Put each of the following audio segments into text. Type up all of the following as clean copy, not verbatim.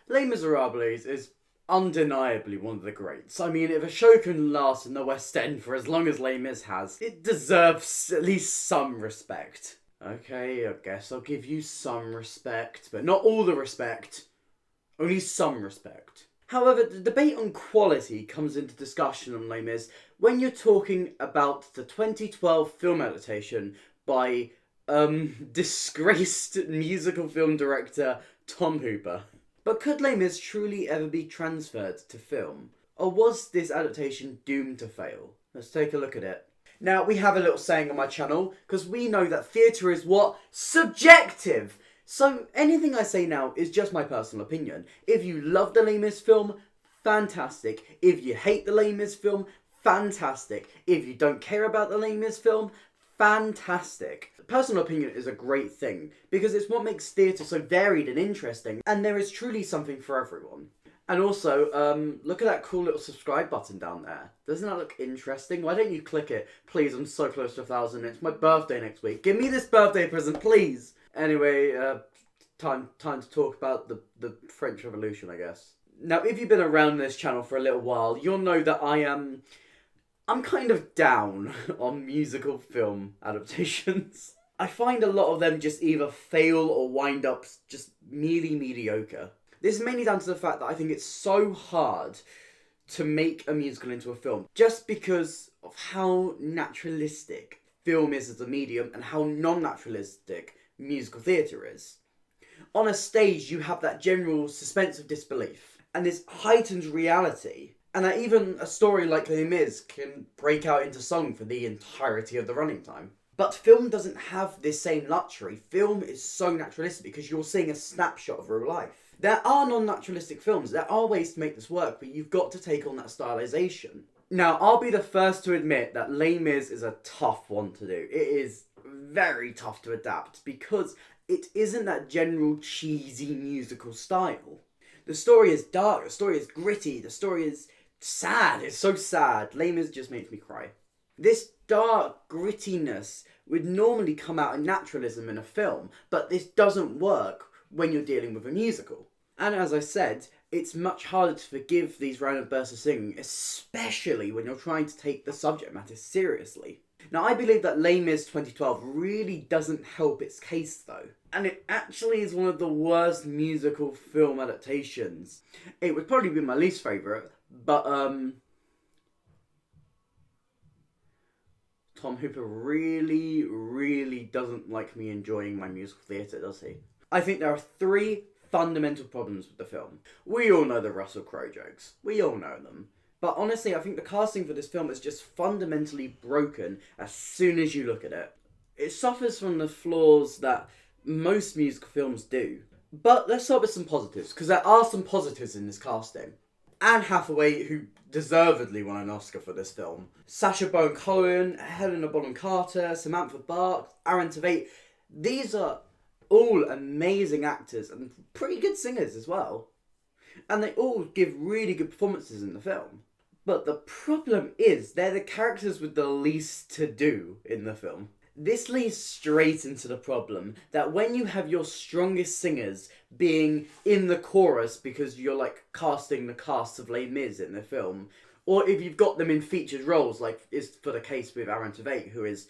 Les Misérables is undeniably one of the greats. I mean, if a show can last in the West End for as long as Les Mis has, it deserves at least some respect. Okay, I guess I'll give you some respect, but not all the respect. Only some respect. However, the debate on quality comes into discussion on Les Mis when you're talking about the 2012 film adaptation by disgraced musical film director Tom Hooper. But could Les Mis truly ever be transferred to film? Or was this adaptation doomed to fail? Let's take a look at it. Now, we have a little saying on my channel, because we know that theatre is what? Subjective! So, anything I say now is just my personal opinion. If you love the Les Mis film, fantastic. If you hate the Les Mis film, fantastic. If you don't care about the Les Mis film, fantastic. Personal opinion is a great thing, because it's what makes theatre so varied and interesting, and there is truly something for everyone. And also, look at that cool little subscribe button down there. Doesn't that look interesting? Why don't you click it? Please, I'm so close to 1,000. It's my birthday next week. Give me this birthday present, please! Anyway, time to talk about the French Revolution, I guess. Now, if you've been around this channel for a little while, you'll know that I'm kind of down on musical film adaptations. I find a lot of them just either fail or wind up just merely mediocre. This is mainly down to the fact that I think it's so hard to make a musical into a film, just because of how naturalistic film is as a medium and how non-naturalistic musical theatre is. On a stage, you have that general suspense of disbelief and this heightened reality, and that even a story like Les Mis can break out into song for the entirety of the running time. But film doesn't have this same luxury. Film is so naturalistic because you're seeing a snapshot of real life. There are non-naturalistic films. There are ways to make this work, but you've got to take on that stylization. Now, I'll be the first to admit that Les Mis is a tough one to do. It is very tough to adapt because it isn't that general cheesy musical style. The story is dark, the story is gritty, the story is sad. It's so sad. Les Mis just makes me cry. This dark grittiness would normally come out in naturalism in a film, but this doesn't work when you're dealing with a musical. And as I said, it's much harder to forgive these random bursts of singing, especially when you're trying to take the subject matter seriously. Now, I believe that Les Mis 2012 really doesn't help its case, though. And it actually is one of the worst musical film adaptations. It would probably be my least favourite, but, Tom Hooper really doesn't like me enjoying my musical theatre, does he? I think there are three fundamental problems with the film. We all know the Russell Crowe jokes. We all know them. But honestly, I think the casting for this film is just fundamentally broken as soon as you look at it. It suffers from the flaws that most musical films do. But let's start with some positives, because there are some positives in this casting. Anne Hathaway, who deservedly won an Oscar for this film. Sacha Baron Cohen, Helena Bonham Carter, Samantha Bach, Aaron Tveit. These are all amazing actors and pretty good singers as well. And they all give really good performances in the film. But the problem is, they're the characters with the least to do in the film. This leads straight into the problem that when you have your strongest singers being in the chorus because you're like casting the cast of Les Mis in the film, or if you've got them in featured roles, like is for the case with Aaron Tveit, who is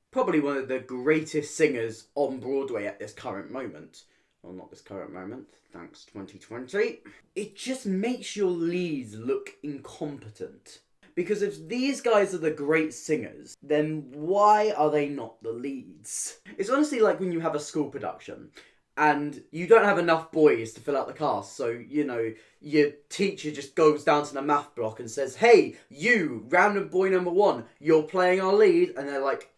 probably one of the greatest singers on Broadway at this current moment. Well, not this current moment, thanks 2020. It just makes your leads look incompetent. Because if these guys are the great singers, then why are they not the leads? It's honestly like when you have a school production and you don't have enough boys to fill out the cast, so, you know, your teacher just goes down to the math block and says, "Hey, you, random boy number 1, you're playing our lead," and they're like,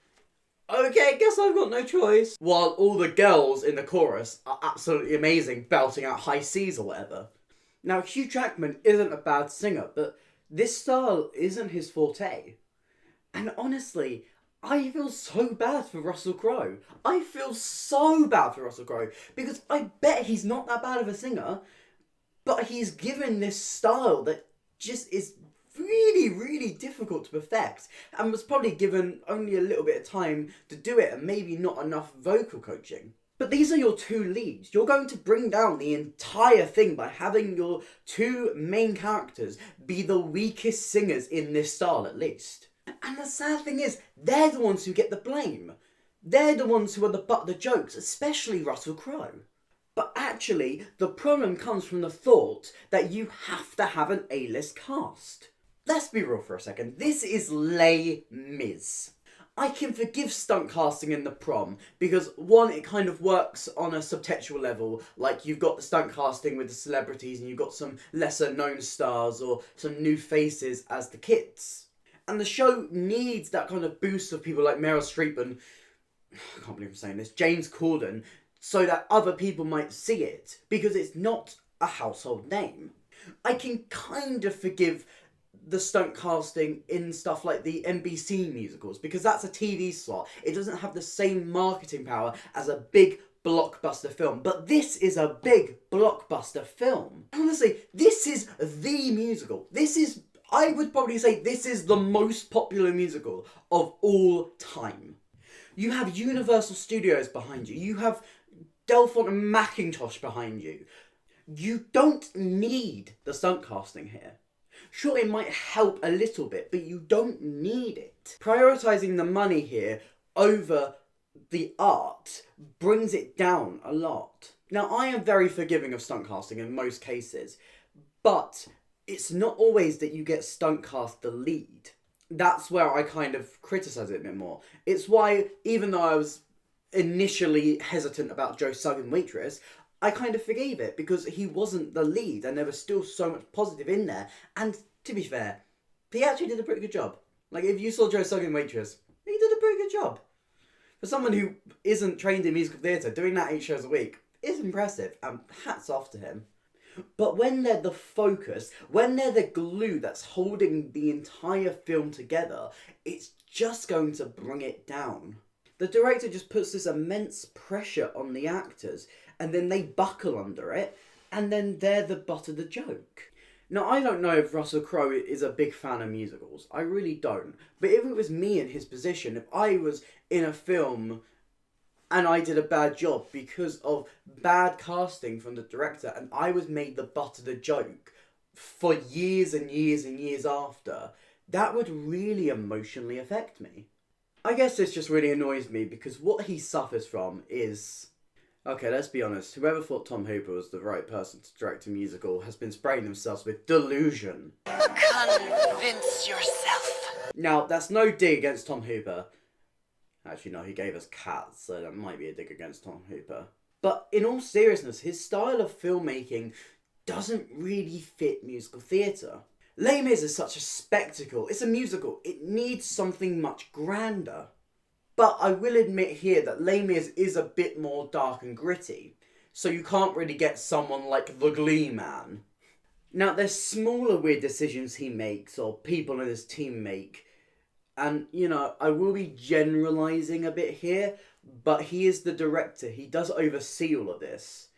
"Okay, guess I've got no choice." While all the girls in the chorus are absolutely amazing, belting out high C's or whatever. Now, Hugh Jackman isn't a bad singer, but this style isn't his forte. And honestly, I feel so bad for Russell Crowe. I feel so bad for Russell Crowe, because I bet he's not that bad of a singer, but he's given this style that just is really difficult to perfect, and was probably given only a little bit of time to do it and maybe not enough vocal coaching. But these are your two leads. You're going to bring down the entire thing by having your two main characters be the weakest singers in this style, at least. And the sad thing is, they're the ones who get the blame. They're the ones who are the butt of the jokes, especially Russell Crowe. But actually, the problem comes from the thought that you have to have an A-list cast. Let's be real for a second. This is Les Mis. I can forgive stunt casting in The Prom because, one, it kind of works on a subtextual level. Like, you've got the stunt casting with the celebrities and you've got some lesser known stars or some new faces as the kids. And the show needs that kind of boost of people like Meryl Streep and, I can't believe I'm saying this, James Corden, so that other people might see it, because it's not a household name. I can kind of forgive the stunt casting in stuff like the NBC musicals, because that's a TV slot. It doesn't have the same marketing power as a big blockbuster film. But this is a big blockbuster film. Honestly, this is the musical. I would probably say this is the most popular musical of all time. You have Universal Studios behind you. You have Delphont and Macintosh behind you. You don't need the stunt casting here. Sure, it might help a little bit, but you don't need it. Prioritising the money here over the art brings it down a lot. Now, I am very forgiving of stunt casting in most cases, but it's not always that you get stunt cast the lead. That's where I kind of criticise it a bit more. It's why, even though I was initially hesitant about Joe Sugg Waitress, I kind of forgave it because he wasn't the lead and there was still so much positive in there. And to be fair, he actually did a pretty good job. Like, if you saw Joe Sugg Waitress, he did a pretty good job. For someone who isn't trained in musical theatre, doing that 8 shows a week is impressive, and hats off to him. But when they're the focus, when they're the glue that's holding the entire film together, it's just going to bring it down. The director just puts this immense pressure on the actors, and then they buckle under it, and then they're the butt of the joke. Now, I don't know if Russell Crowe is a big fan of musicals. I really don't. But if it was me in his position, if I was in a film and I did a bad job because of bad casting from the director and I was made the butt of the joke for years and years and years after, that would really emotionally affect me. I guess this just really annoys me because what he suffers from is... Okay, let's be honest. Whoever thought Tom Hooper was the right person to direct a musical has been spraying themselves with delusion. Convince yourself. Now, that's no dig against Tom Hooper. Actually, no, he gave us Cats, so that might be a dig against Tom Hooper. But in all seriousness, his style of filmmaking doesn't really fit musical theatre. Les Mis is such a spectacle. It's a musical. It needs something much grander. But I will admit here that Les Mis is a bit more dark and gritty, so you can't really get someone like the Glee Man. Now, there's smaller weird decisions he makes, or people in his team make, and, you know, I will be generalising a bit here, but he is the director. He does oversee all of this.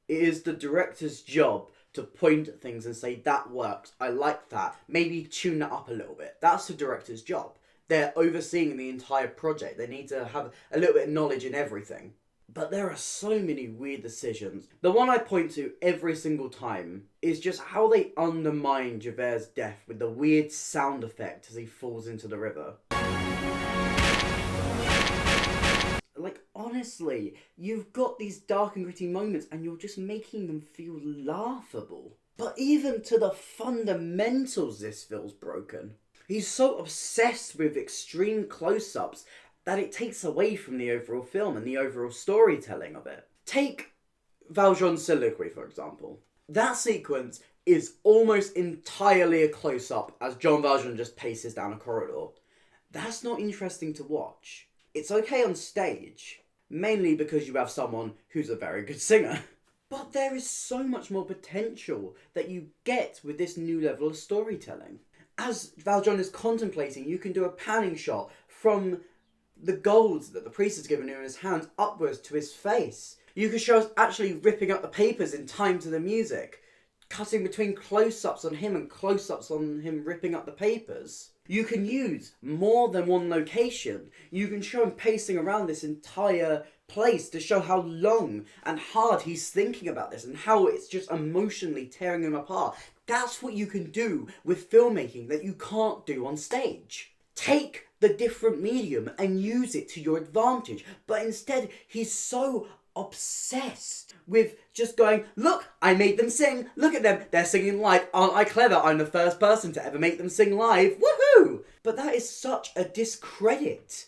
It is the director's job to point at things and say, that works, I like that, maybe tune that up a little bit. That's the director's job. They're overseeing the entire project. They need to have a little bit of knowledge in everything. But there are so many weird decisions. The one I point to every single time is just how they undermine Javert's death with the weird sound effect as he falls into the river. Like, honestly, you've got these dark and gritty moments and you're just making them feel laughable. But even to the fundamentals, this feels broken. He's so obsessed with extreme close-ups that it takes away from the overall film and the overall storytelling of it. Take Valjean's soliloquy, for example. That sequence is almost entirely a close-up as Jean Valjean just paces down a corridor. That's not interesting to watch. It's okay on stage, mainly because you have someone who's a very good singer. But there is so much more potential that you get with this new level of storytelling. As Valjean is contemplating, you can do a panning shot from the gold that the priest has given him in his hand upwards to his face. You can show us actually ripping up the papers in time to the music, cutting between close-ups on him and close-ups on him ripping up the papers. You can use more than one location. You can show him pacing around this entire place to show how long and hard he's thinking about this and how it's just emotionally tearing him apart. That's what you can do with filmmaking that you can't do on stage. Take the different medium and use it to your advantage. But instead, he's so obsessed with just going, look, I made them sing. Look at them. They're singing live. Aren't I clever? I'm the first person to ever make them sing live. Woohoo! But that is such a discredit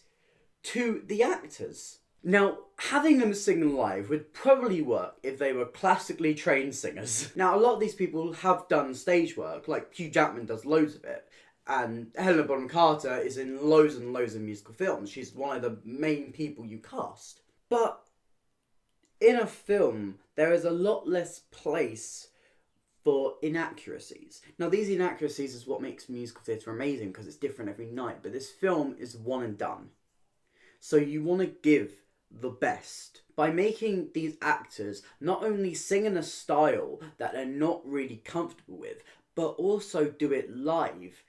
to the actors. Now, having them sing live would probably work if they were classically trained singers. Now, a lot of these people have done stage work, like Hugh Jackman does loads of it. And Helena Bonham Carter is in loads and loads of musical films. She's one of the main people you cast. But in a film, there is a lot less place for inaccuracies. Now, these inaccuracies is what makes musical theatre amazing, because it's different every night. But this film is one and done. So you want to give the best by making these actors not only sing in a style that they're not really comfortable with, but also do it live.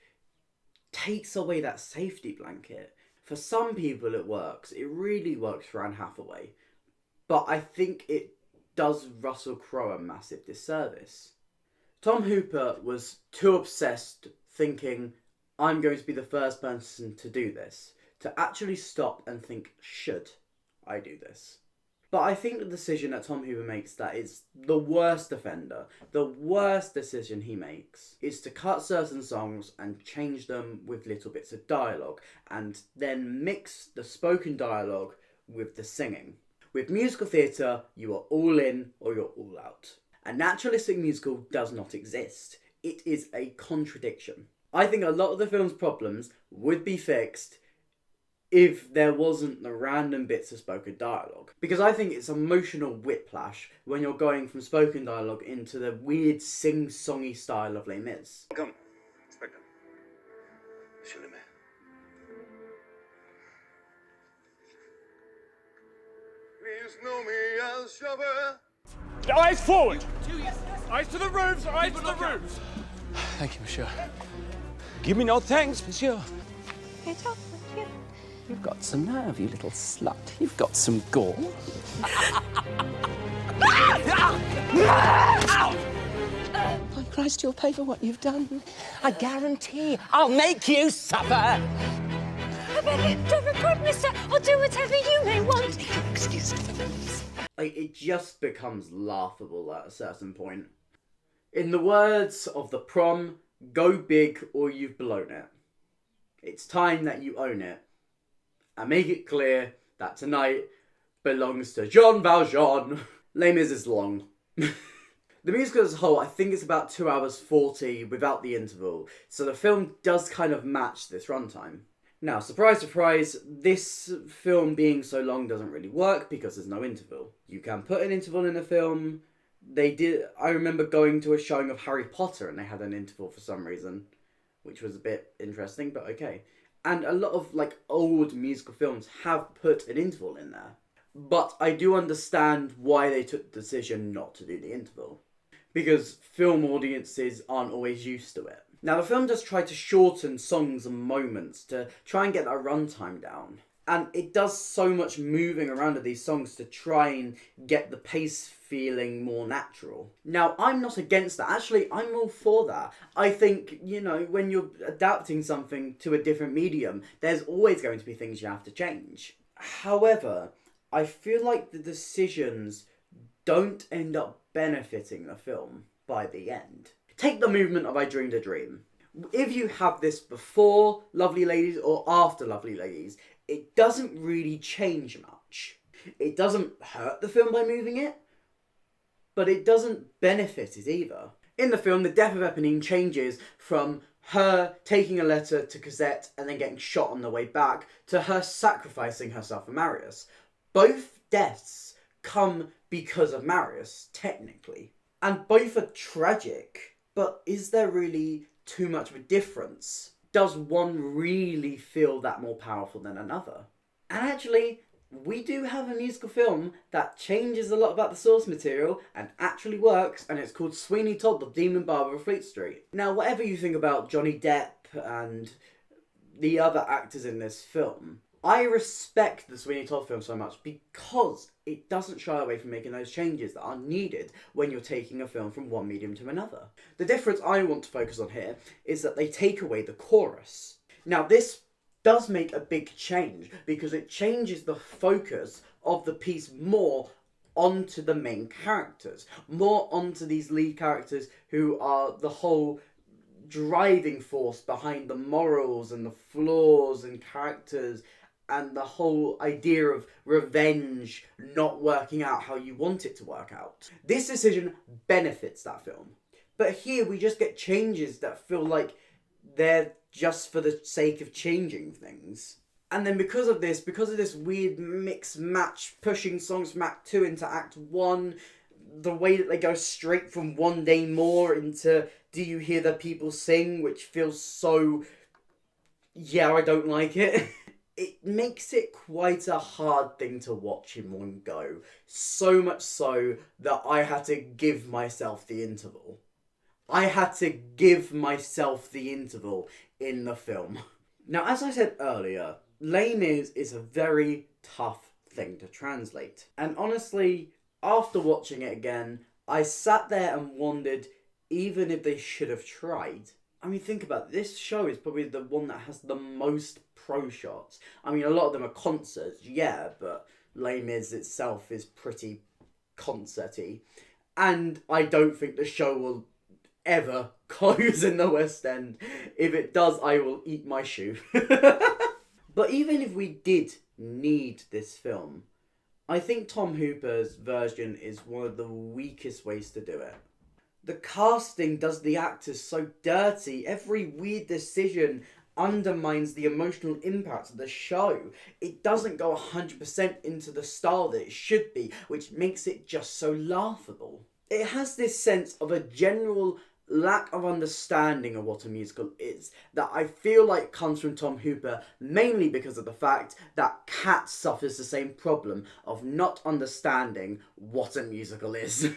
Takes away that safety blanket. For some people it works. It really works for Anne Hathaway. But I think it does Russell Crowe a massive disservice. Tom Hooper was too obsessed thinking, I'm going to be the first person to do this, to actually stop and think, should I do this? But I think the decision that Tom Hooper makes that is the worst offender, the worst decision he makes, is to cut certain songs and change them with little bits of dialogue, and then mix the spoken dialogue with the singing. With musical theatre, you are all in or you're all out. A naturalistic musical does not exist. It is a contradiction. I think a lot of the film's problems would be fixed if there wasn't the random bits of spoken dialogue. Because I think it's emotional whiplash when you're going from spoken dialogue into the weird sing-songy style of Les Mis. Come, Inspector. Monsieur le Maire. Please know me as chauffeur. Eyes forward! Eyes to the roofs! Eyes to the roofs! Thank you, monsieur. Give me no thanks, monsieur. Get up, monsieur. You've got some nerve, you little slut. You've got some gall. My Christ, you'll pay for what you've done. I guarantee I'll make you suffer. I beg you, don't record, mister. I'll do whatever you may want. Excuse me, please. Like, it just becomes laughable at a certain point. In the words of the prom, go big or you've blown it. It's time that you own it. And make it clear that tonight belongs to Jean Valjean. Les Mis is long. The musical as a whole, I think it's about 2 hours 40 without the interval. So the film does kind of match this runtime. Now, surprise, surprise, this film being so long doesn't really work because there's no interval. You can put an interval in a film. I remember going to a showing of Harry Potter and they had an interval for some reason, which was a bit interesting, but okay. And a lot of old musical films have put an interval in there. But I do understand why they took the decision not to do the interval. Because film audiences aren't always used to it. Now, the film does try to shorten songs and moments to try and get that runtime down. And it does so much moving around of these songs to try and get the pace feeling more natural. Now, I'm not against that. Actually, I'm all for that. I think, when you're adapting something to a different medium, there's always going to be things you have to change. However, I feel like the decisions don't end up benefiting the film by the end. Take the movement of I Dreamed a Dream. If you have this before Lovely Ladies or after Lovely Ladies, it doesn't really change much. It doesn't hurt the film by moving it, but it doesn't benefit it either. In the film, the death of Eponine changes from her taking a letter to Cosette and then getting shot on the way back to her sacrificing herself for Marius. Both deaths come because of Marius, technically. And both are tragic, but is there really too much of a difference? Does one really feel that more powerful than another? And actually, we do have a musical film that changes a lot about the source material and actually works, and it's called Sweeney Todd, the Demon Barber of Fleet Street. Now, whatever you think about Johnny Depp and the other actors in this film, I respect the Sweeney Todd film so much because it doesn't shy away from making those changes that are needed when you're taking a film from one medium to another. The difference I want to focus on here is that they take away the chorus. Now, this does make a big change because it changes the focus of the piece more onto the main characters, more onto these lead characters who are the whole driving force behind the morals and the flaws and characters and the whole idea of revenge not working out how you want it to work out. This decision benefits that film. But here we just get changes that feel like they're just for the sake of changing things. And then because of this weird mix match, pushing songs from Act 2 into Act 1, the way that they go straight from One Day More into Do You Hear the People Sing, which feels so... yeah, I don't like it. It makes it quite a hard thing to watch in one go. So much so that I had to give myself the interval. I had to give myself the interval in the film. Now, as I said earlier, Les Mis is a very tough thing to translate. And honestly, after watching it again, I sat there and wondered even if they should have tried. I mean, think about it. This show is probably the one that has the most pro shots. I mean, a lot of them are concerts, yeah, but Les Mis itself is pretty concert-y. And I don't think the show will ever close in the West End. If it does, I will eat my shoe. But even if we did need this film, I think Tom Hooper's version is one of the weakest ways to do it. The casting does the actors so dirty. Every weird decision undermines the emotional impact of the show. It doesn't go 100% into the style that it should be, which makes it just so laughable. It has this sense of a general lack of understanding of what a musical is that I feel like comes from Tom Hooper, mainly because of the fact that Cats suffers the same problem of not understanding what a musical is.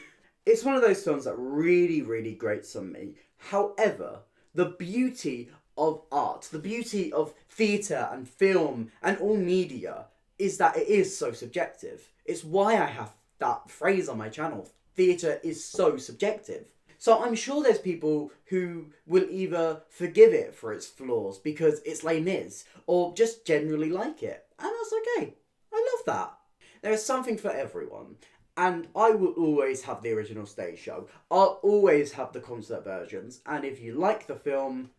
It's one of those films that really, really grates on me. However, the beauty of art, the beauty of theatre and film and all media is that it is so subjective. It's why I have that phrase on my channel, theatre is so subjective. So I'm sure there's people who will either forgive it for its flaws because it's Les Mis, or just generally like it. And that's okay. I love that. There is something for everyone. And I will always have the original stage show. I'll always have the concert versions. And if you like the film,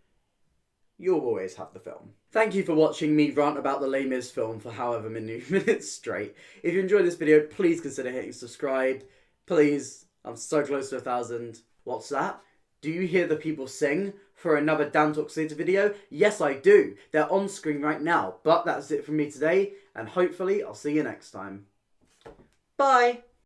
you'll always have the film. Thank you for watching me rant about the Les Mis film for however many minutes straight. If you enjoyed this video, please consider hitting subscribe. Please, I'm so close to 1,000. What's that? Do you hear the people sing for another Damn Talk Theatre video? Yes, I do. They're on screen right now. But that's it from me today. And hopefully, I'll see you next time. Bye!